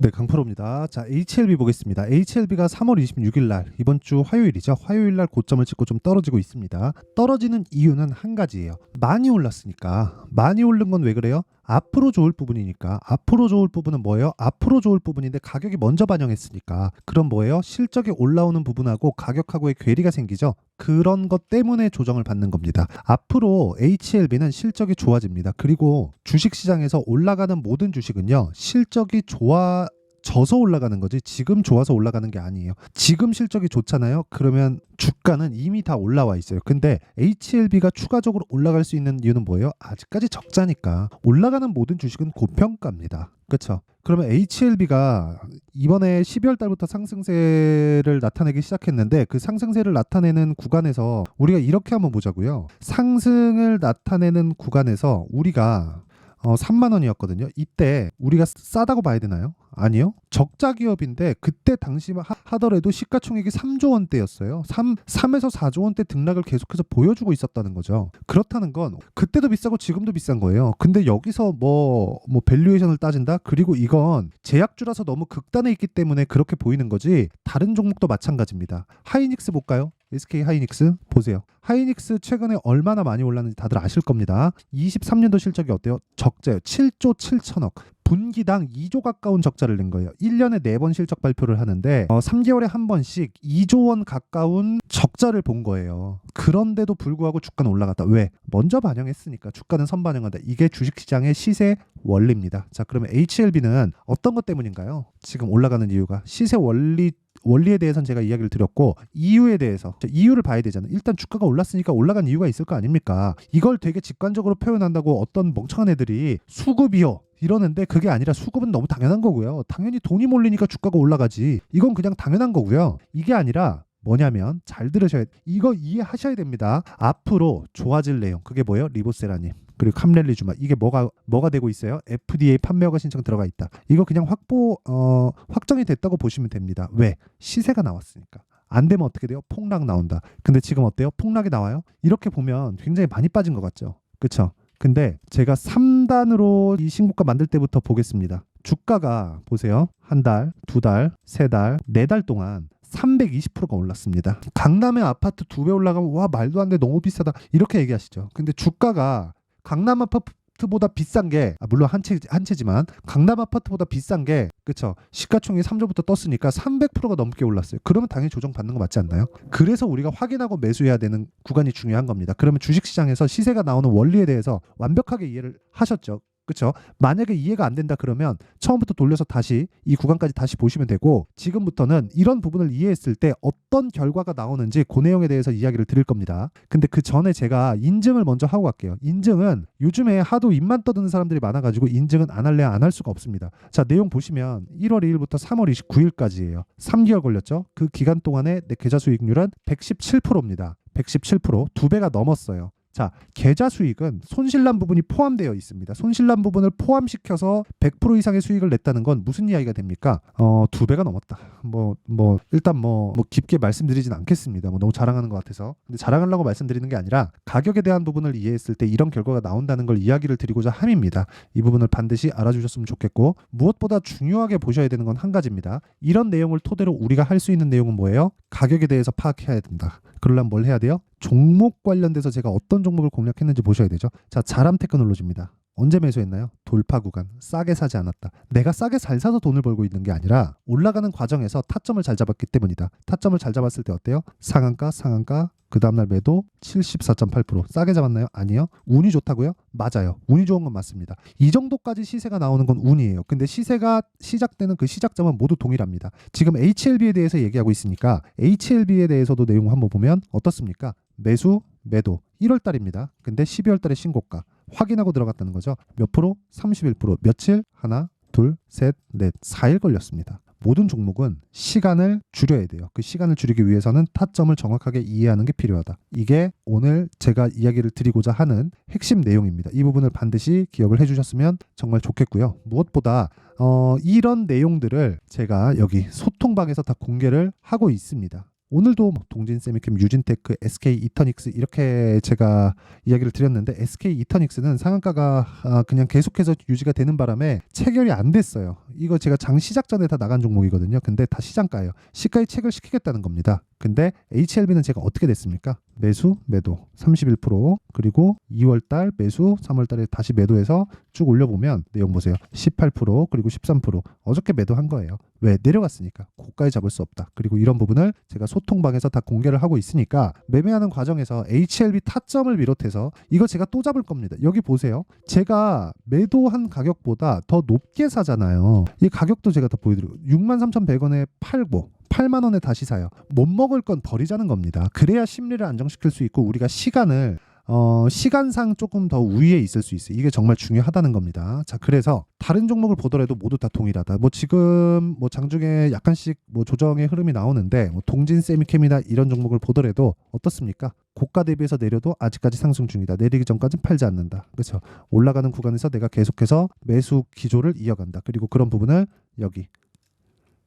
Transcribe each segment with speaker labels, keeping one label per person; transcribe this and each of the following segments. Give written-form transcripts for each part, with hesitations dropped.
Speaker 1: 네, 강프로입니다. 자, HLB 보겠습니다. HLB가 3월 26일 날, 이번 주 화요일이죠. 화요일 날 고점을 찍고 좀 떨어지고 있습니다. 떨어지는 이유는 한 가지예요. 많이 올랐으니까. 많이 오른 건 왜 그래요? 앞으로 좋을 부분이니까. 앞으로 좋을 부분은 뭐예요? 앞으로 좋을 부분인데 가격이 먼저 반영했으니까. 그럼 뭐예요? 실적이 올라오는 부분하고 가격하고의 괴리가 생기죠. 그런 것 때문에 조정을 받는 겁니다. 앞으로 HLB는 실적이 좋아집니다. 그리고 주식시장에서 올라가는 모든 주식은요, 실적이 좋아져서 올라가는 거지 지금 좋아서 올라가는 게 아니에요. 지금 실적이 좋잖아요. 그러면 주가는 이미 다 올라와 있어요. 근데 HLB가 추가적으로 올라갈 수 있는 이유는 뭐예요? 아직까지 적자니까. 올라가는 모든 주식은 고평가입니다. 그렇죠? 그러면 HLB가 이번에 12월 달부터 상승세를 나타내기 시작했는데, 그 상승세를 나타내는 구간에서 우리가 이렇게 한번 보자고요. 상승을 나타내는 구간에서 우리가 3만 원이었거든요. 이때 우리가 싸다고 봐야 되나요? 아니요. 적자 기업인데 그때 당시 하더라도 시가총액이 3조 원대였어요. 3에서 4조 원대 등락을 계속해서 보여주고 있었다는 거죠. 그렇다는 건 그때도 비싸고 지금도 비싼 거예요. 근데 여기서 뭐 밸류에이션을 따진다? 그리고 이건 제약주라서 너무 극단에 있기 때문에 그렇게 보이는 거지, 다른 종목도 마찬가지입니다. 하이닉스 볼까요? SK 하이닉스 보세요. 하이닉스 최근에 얼마나 많이 올랐는지 다들 아실 겁니다. 23년도 실적이 어때요? 적자요. 7조 7천억. 분기당 2조 가까운 적자를 낸 거예요. 1년에 4번 실적 발표를 하는데 3개월에 한 번씩 2조 원 가까운 적자를 본 거예요. 그런데도 불구하고 주가는 올라갔다. 왜? 먼저 반영했으니까. 주가는 선반영한다. 이게 주식시장의 시세 원리입니다. 자, 그러면 HLB는 어떤 것 때문인가요? 지금 올라가는 이유가 시세 원리에 대해서는 제가 이야기를 드렸고, 이유에 대해서 이유를 봐야 되잖아요. 일단 주가가 올랐으니까 올라간 이유가 있을 거 아닙니까? 이걸 되게 직관적으로 표현한다고 어떤 멍청한 애들이 수급이요 이러는데, 그게 아니라 수급은 너무 당연한 거고요. 당연히 돈이 몰리니까 주가가 올라가지. 이건 그냥 당연한 거고요. 이게 아니라 뭐냐면, 잘 들으셔야, 이거 이해하셔야 됩니다. 앞으로 좋아질 내용, 그게 뭐예요? 리보세라님 그리고 캄렐리주마, 이게 뭐가 되고 있어요? FDA 판매 허가 신청 들어가 있다. 이거 그냥 확정이 됐다고 보시면 됩니다. 왜? 시세가 나왔으니까. 안 되면 어떻게 돼요? 폭락 나온다. 근데 지금 어때요? 폭락이 나와요? 이렇게 보면 굉장히 많이 빠진 것 같죠? 그쵸? 근데 제가 3단으로 이 신고가 만들 때부터 보겠습니다. 주가가 보세요. 한 달, 두 달, 세 달, 네 달 동안 320%가 올랐습니다. 강남의 아파트 2배 올라가면 와 말도 안 돼, 너무 비싸다, 이렇게 얘기하시죠. 근데 주가가 강남 아파트보다 비싼 게, 물론 한 채지만 강남 아파트보다 비싼 게, 그쵸, 시가총액 3조부터 떴으니까 300%가 넘게 올랐어요. 그러면 당연히 조정받는 거 맞지 않나요? 그래서 우리가 확인하고 매수해야 되는 구간이 중요한 겁니다. 그러면 주식시장에서 시세가 나오는 원리에 대해서 완벽하게 이해를 하셨죠? 그렇죠? 만약에 이해가 안 된다 그러면 처음부터 돌려서 다시 이 구간까지 다시 보시면 되고, 지금부터는 이런 부분을 이해했을 때 어떤 결과가 나오는지 그 내용에 대해서 이야기를 드릴 겁니다. 근데 그 전에 제가 인증을 먼저 하고 갈게요. 인증은 요즘에 하도 입만 떠드는 사람들이 많아가지고 인증은 안 할래야 안 할 수가 없습니다. 자, 내용 보시면 1월 2일부터 3월 29일까지예요. 3개월 걸렸죠? 그 기간 동안에 내 계좌 수익률은 117%입니다. 117%, 2배가 넘었어요. 자, 계좌 수익은 손실난 부분이 포함되어 있습니다. 손실난 부분을 포함시켜서 100% 이상의 수익을 냈다는 건 무슨 이야기가 됩니까? 2배가 넘었다. 일단 깊게 말씀드리진 않겠습니다. 너무 자랑하는 것 같아서. 근데 자랑하려고 말씀드리는 게 아니라 가격에 대한 부분을 이해했을 때 이런 결과가 나온다는 걸 이야기를 드리고자 함입니다. 이 부분을 반드시 알아주셨으면 좋겠고, 무엇보다 중요하게 보셔야 되는 건 한 가지입니다. 이런 내용을 토대로 우리가 할 수 있는 내용은 뭐예요? 가격에 대해서 파악해야 된다. 그러려면 뭘 해야 돼요? 종목 관련돼서 제가 어떤 종목을 공략했는지 보셔야 되죠. 자, 자람 테크놀로지입니다. 언제 매수했나요? 돌파 구간, 싸게 사지 않았다. 내가 싸게 잘 사서 돈을 벌고 있는 게 아니라 올라가는 과정에서 타점을 잘 잡았기 때문이다. 타점을 잘 잡았을 때 어때요? 상한가, 그 다음날 매도 74.8%. 싸게 잡았나요? 아니요. 운이 좋다고요? 맞아요. 운이 좋은 건 맞습니다. 이 정도까지 시세가 나오는 건 운이에요. 근데 시세가 시작되는 그 시작점은 모두 동일합니다. 지금 HLB에 대해서 얘기하고 있으니까 HLB에 대해서도 내용 한번 보면 어떻습니까? 매수, 매도 1월 달입니다. 근데 12월 달에 신고가 확인하고 들어갔다는 거죠. 몇 프로? 31%. 며칠? 하나, 둘, 셋, 넷, 4일 걸렸습니다. 모든 종목은 시간을 줄여야 돼요. 그 시간을 줄이기 위해서는 타점을 정확하게 이해하는 게 필요하다. 이게 오늘 제가 이야기를 드리고자 하는 핵심 내용입니다. 이 부분을 반드시 기억을 해주셨으면 정말 좋겠고요. 무엇보다 이런 내용들을 제가 여기 소통방에서 다 공개를 하고 있습니다. 오늘도 뭐 동진 세미캠, 유진테크, SK 이터닉스 이렇게 제가 이야기를 드렸는데 SK 이터닉스는 상한가가 그냥 계속해서 유지가 되는 바람에 체결이 안 됐어요. 이거 제가 장 시작 전에 다 나간 종목이거든요. 근데 다 시장가예요. 시가에 체결시키겠다는 겁니다. 근데 HLB는 제가 어떻게 됐습니까? 매수, 매도 31%, 그리고 2월달 매수, 3월달에 다시 매도해서 쭉 올려보면 내용 보세요. 18%, 그리고 13%. 어저께 매도한 거예요. 왜? 내려갔으니까. 고가에 잡을 수 없다. 그리고 이런 부분을 제가 소통방에서 다 공개를 하고 있으니까 매매하는 과정에서 HLB 타점을 비롯해서 이거 제가 또 잡을 겁니다. 여기 보세요. 제가 매도한 가격보다 더 높게 사잖아요. 이 가격도 제가 더 보여드리고 63,100원에 팔고 8만 원에 다시 사요. 못 먹을 건 버리자는 겁니다. 그래야 심리를 안정시킬 수 있고 우리가 시간을 시간상 조금 더 우위에 있을 수 있어요. 이게 정말 중요하다는 겁니다. 자, 그래서 다른 종목을 보더라도 모두 다 동일하다. 뭐 지금 뭐 장중에 약간씩 뭐 조정의 흐름이 나오는데 뭐 동진 세미캠이나 이런 종목을 보더라도 어떻습니까? 고가 대비해서 내려도 아직까지 상승 중이다. 내리기 전까지는 팔지 않는다. 그렇죠? 올라가는 구간에서 내가 계속해서 매수 기조를 이어간다. 그리고 그런 부분을 여기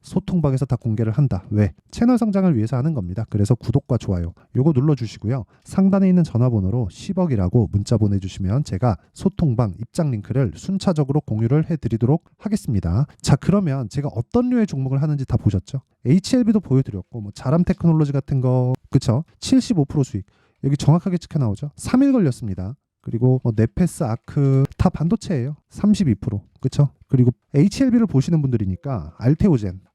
Speaker 1: 소통방에서 다 공개를 한다. 왜? 채널 성장을 위해서 하는 겁니다. 그래서 구독과 좋아요 요거 눌러주시고요. 상단에 있는 전화번호로 10억이라고 문자 보내주시면 제가 소통방 입장 링크를 순차적으로 공유를 해드리도록 하겠습니다. 자, 그러면 제가 어떤 류의 종목을 하는지 다 보셨죠? HLB도 보여드렸고 뭐 자람 테크놀로지 같은 거 그쵸? 75% 수익 여기 정확하게 찍혀 나오죠? 3일 걸렸습니다. 그리고 뭐 네페스, 아크 다 반도체예요. 32%. 그쵸? 그리고 HLB를 보시는 분들이니까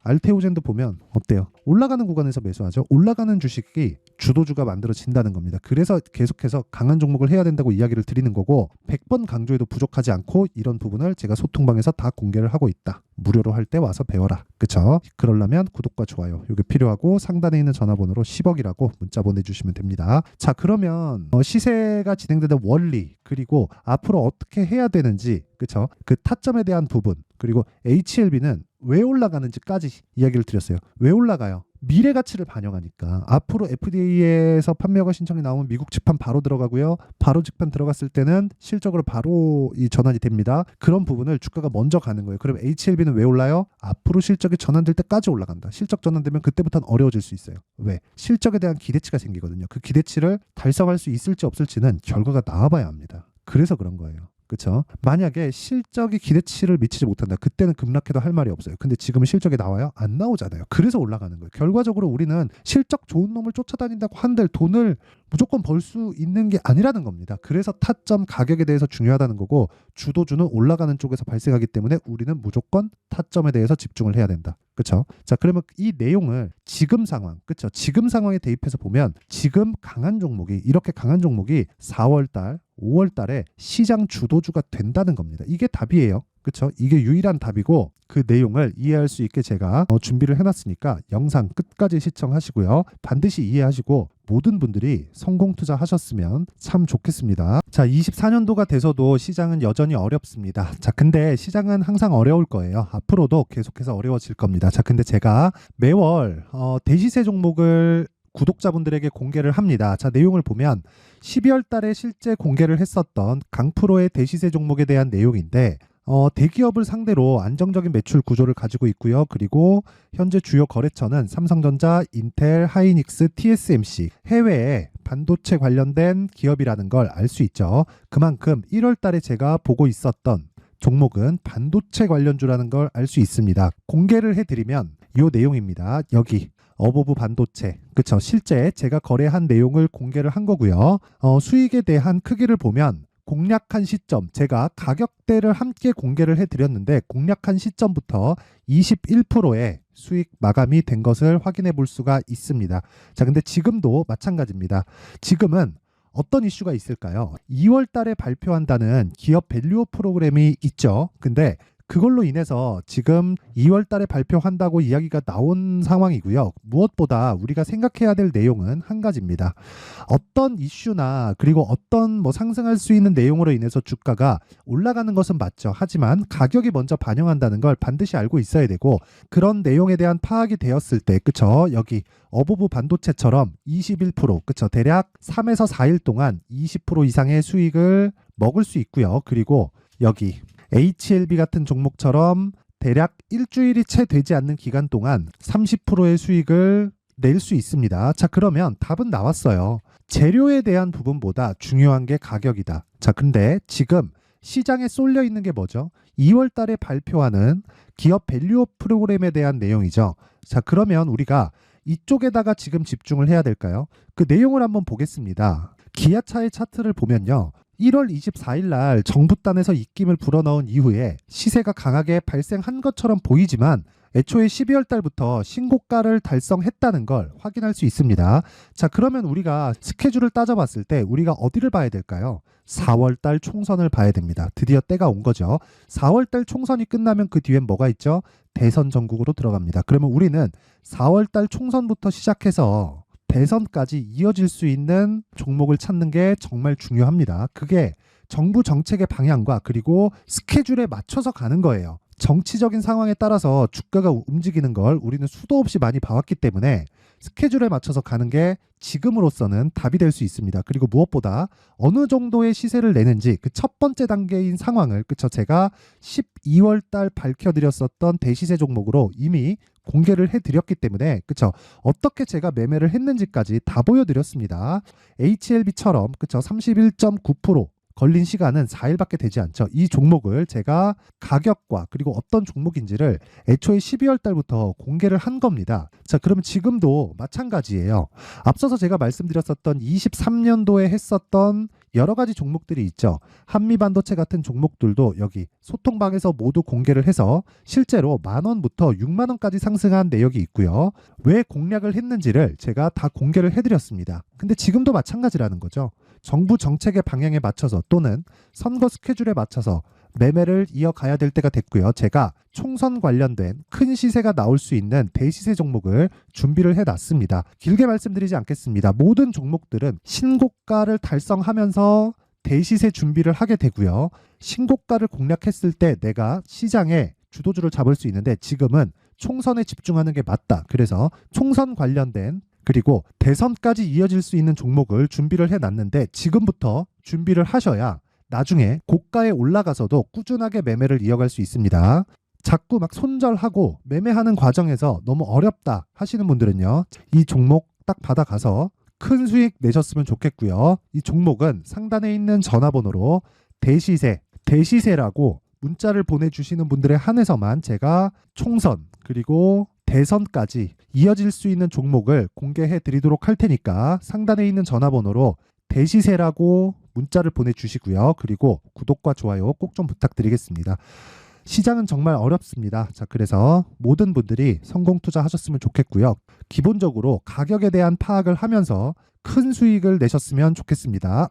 Speaker 1: 알테오젠도 보면 어때요? 올라가는 구간에서 매수하죠. 올라가는 주식이 주도주가 만들어진다는 겁니다. 그래서 계속해서 강한 종목을 해야 된다고 이야기를 드리는 거고 100번 강조해도 부족하지 않고 이런 부분을 제가 소통방에서 다 공개를 하고 있다. 무료로 할 때 와서 배워라. 그쵸? 그러려면 구독과 좋아요 이게 필요하고 상단에 있는 전화번호로 10억이라고 문자 보내주시면 됩니다. 자, 그러면 시세가 진행되는 원리 그리고 앞으로 어떻게 해야 되는지 그쵸? 그 타점에 대한 부분 그리고 HLB는 왜 올라가는지까지 이야기를 드렸어요. 왜 올라가요? 미래 가치를 반영하니까 앞으로 FDA에서 판매허가 신청이 나오면 미국 직판 바로 들어가고요. 바로 직판 들어갔을 때는 실적으로 바로 이 전환이 됩니다. 그런 부분을 주가가 먼저 가는 거예요. 그럼 HLB는 왜 올라요? 앞으로 실적이 전환될 때까지 올라간다. 실적 전환되면 그때부터는 어려워질 수 있어요. 왜? 실적에 대한 기대치가 생기거든요. 그 기대치를 달성할 수 있을지 없을지는 결과가 나와봐야 합니다. 그래서 그런 거예요. 그렇죠? 만약에 실적이 기대치를 미치지 못한다. 그때는 급락해도 할 말이 없어요. 근데 지금은 실적이 나와요? 안 나오잖아요. 그래서 올라가는 거예요. 결과적으로 우리는 실적 좋은 놈을 쫓아다닌다고 한들 돈을 무조건 벌 수 있는 게 아니라는 겁니다. 그래서 타점 가격에 대해서 중요하다는 거고 주도주는 올라가는 쪽에서 발생하기 때문에 우리는 무조건 타점에 대해서 집중을 해야 된다. 그렇죠? 자, 그러면 이 내용을 지금 상황, 그렇죠? 지금 상황에 대입해서 보면 지금 강한 종목이 이렇게 강한 종목이 4월달, 5월달에 시장 주도주가 된다는 겁니다. 이게 답이에요. 그렇죠? 이게 유일한 답이고 그 내용을 이해할 수 있게 제가 준비를 해놨으니까 영상 끝까지 시청하시고요. 반드시 이해하시고 모든 분들이 성공 투자하셨으면 참 좋겠습니다. 자, 24년도가 돼서도 시장은 여전히 어렵습니다. 자, 근데 시장은 항상 어려울 거예요. 앞으로도 계속해서 어려워질 겁니다. 자, 근데 제가 매월 대시세 종목을 구독자분들에게 공개를 합니다. 자, 내용을 보면 12월 달에 실제 공개를 했었던 강프로의 대시세 종목에 대한 내용인데 대기업을 상대로 안정적인 매출 구조를 가지고 있고요. 그리고 현재 주요 거래처는 삼성전자, 인텔, 하이닉스, TSMC 해외에 반도체 관련된 기업이라는 걸 알 수 있죠. 그만큼 1월 달에 제가 보고 있었던 종목은 반도체 관련주라는 걸 알 수 있습니다. 공개를 해드리면 이 내용입니다. 여기 어보브 반도체, 그쵸? 실제 제가 거래한 내용을 공개를 한 거고요. 수익에 대한 크기를 보면 공략한 시점, 제가 가격대를 함께 공개를 해드렸는데 공략한 시점부터 21%의 수익 마감이 된 것을 확인해 볼 수가 있습니다. 자, 근데 지금도 마찬가지입니다. 지금은 어떤 이슈가 있을까요? 2월 달에 발표한다는 기업 밸류업 프로그램이 있죠. 근데 그걸로 인해서 지금 2월 달에 발표한다고 이야기가 나온 상황이고요. 무엇보다 우리가 생각해야 될 내용은 한 가지입니다. 어떤 이슈나 그리고 어떤 뭐 상승할 수 있는 내용으로 인해서 주가가 올라가는 것은 맞죠. 하지만 가격이 먼저 반영한다는 걸 반드시 알고 있어야 되고 그런 내용에 대한 파악이 되었을 때 그쵸? 여기 어보브 반도체처럼 21% 그쵸? 대략 3에서 4일 동안 20% 이상의 수익을 먹을 수 있고요. 그리고 여기 HLB 같은 종목처럼 대략 일주일이 채 되지 않는 기간 동안 30%의 수익을 낼 수 있습니다. 자, 그러면 답은 나왔어요. 재료에 대한 부분보다 중요한 게 가격이다. 자, 근데 지금 시장에 쏠려 있는 게 뭐죠? 2월 달에 발표하는 기업 밸류업 프로그램에 대한 내용이죠. 자, 그러면 우리가 이쪽에다가 지금 집중을 해야 될까요? 그 내용을 한번 보겠습니다. 기아차의 차트를 보면요. 1월 24일 날 정부단에서 입김을 불어넣은 이후에 시세가 강하게 발생한 것처럼 보이지만 애초에 12월 달부터 신고가를 달성했다는 걸 확인할 수 있습니다. 자, 그러면 우리가 스케줄을 따져봤을 때 우리가 어디를 봐야 될까요? 4월 달 총선을 봐야 됩니다. 드디어 때가 온 거죠. 4월 달 총선이 끝나면 그 뒤엔 뭐가 있죠? 대선 전국으로 들어갑니다. 그러면 우리는 4월 달 총선부터 시작해서 대선까지 이어질 수 있는 종목을 찾는 게 정말 중요합니다. 그게 정부 정책의 방향과 그리고 스케줄에 맞춰서 가는 거예요. 정치적인 상황에 따라서 주가가 움직이는 걸 우리는 수도 없이 많이 봐왔기 때문에 스케줄에 맞춰서 가는 게 지금으로서는 답이 될 수 있습니다. 그리고 무엇보다 어느 정도의 시세를 내는지 그 첫 번째 단계인 상황을 그쵸 제가 12월 달 밝혀드렸었던 대시세 종목으로 이미 공개를 해드렸기 때문에 그쵸 어떻게 제가 매매를 했는지까지 다 보여드렸습니다. HLB처럼 그쵸 31.9% 걸린 시간은 4일밖에 되지 않죠. 이 종목을 제가 가격과 그리고 어떤 종목인지를 애초에 12월 달부터 공개를 한 겁니다. 자, 그러면 지금도 마찬가지예요. 앞서서 제가 말씀드렸었던 23년도에 했었던 여러 가지 종목들이 있죠. 한미반도체 같은 종목들도 여기 소통방에서 모두 공개를 해서 실제로 10,000원부터 60,000원까지 상승한 내역이 있고요. 왜 공략을 했는지를 제가 다 공개를 해드렸습니다. 근데 지금도 마찬가지라는 거죠. 정부 정책의 방향에 맞춰서 또는 선거 스케줄에 맞춰서 매매를 이어가야 될 때가 됐고요. 제가 총선 관련된 큰 시세가 나올 수 있는 대시세 종목을 준비를 해놨습니다. 길게 말씀드리지 않겠습니다. 모든 종목들은 신고가를 달성하면서 대시세 준비를 하게 되고요. 신고가를 공략했을 때 내가 시장에 주도주를 잡을 수 있는데 지금은 총선에 집중하는 게 맞다. 그래서 총선 관련된 그리고 대선까지 이어질 수 있는 종목을 준비를 해놨는데 지금부터 준비를 하셔야 나중에 고가에 올라가서도 꾸준하게 매매를 이어갈 수 있습니다. 자꾸 막 손절하고 매매하는 과정에서 너무 어렵다 하시는 분들은요. 이 종목 딱 받아가서 큰 수익 내셨으면 좋겠고요. 이 종목은 상단에 있는 전화번호로 대시세라고 문자를 보내주시는 분들에 한해서만 제가 총선 그리고 대선까지 이어질 수 있는 종목을 공개해 드리도록 할 테니까 상단에 있는 전화번호로 대시세라고 문자를 보내주시고요. 그리고 구독과 좋아요 꼭 좀 부탁드리겠습니다. 시장은 정말 어렵습니다. 자, 그래서 모든 분들이 성공 투자하셨으면 좋겠고요. 기본적으로 가격에 대한 파악을 하면서 큰 수익을 내셨으면 좋겠습니다.